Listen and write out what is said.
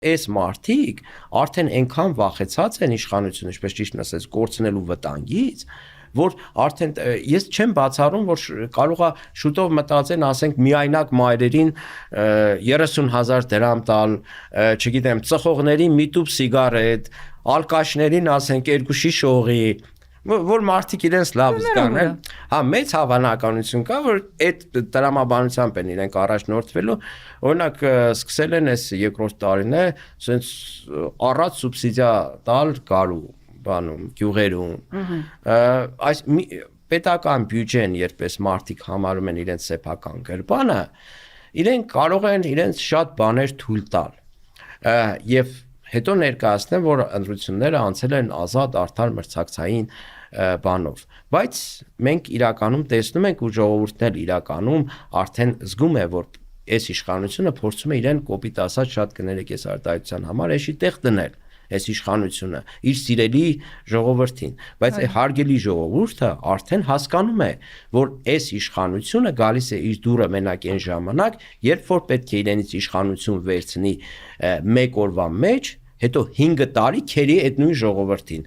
Այս մարդիկ արդեն այնքան վախեցած են իշխանությունը, ինչպես ճիշտն ասես, կորցնելու վտանգից, որ արդեն ես չեմ բացառում, որ կարող է շուտով մտածեն, ասենք միայնակ մայրերին 30,000 դրամ տալ, չգիտեմ, ծխողներին մի տուփ սիգարետ, ալկաշներին ասենք 2 շիշ օղի, որ մարդիկ իրենց լավ զգան, հա, մեծ հավանականություն կա, որ այդ տրամաբանությամբ են իրենք առաջնորդվելու, օրինակ սկսել են այս երկրորդ տարին է, ասենց առած սուբսիդիա տալ գալու բանում, գյուղերում, այս պետական բյուջեն, երբ մարդիկ համարում են իրենց սեփական գրպանը, իրենք կարող են իրենց շատ բաներ թույլ տալ, եւ հետո ներկայացնեմ, որ ընտրությունները անցել են ազատ, արդար, մրցակցային բանով, բայց մենք իրականում տեսնում ենք ու ժողովուրդն էլ իրականում արդեն զգում է, որ այս իշխանությունը փորձում է իրեն կոպիտ ասած շատ կներեք այս արտահայտության համար էշի տեղ դնել այս իշխանությունը իր սիրելի ժողովրդին, բայց այդ հարգելի ժողովուրդը արդեն հասկանում է, որ այս իշխանությունը գալիս է իր դուրը մենակ այն ժամանակ, երբ որ պետք է իրենից իշխանություն վերցնի մեկ օրվա մեջ, հետո 5 տարի քերի այդ նույն ժողովրդին,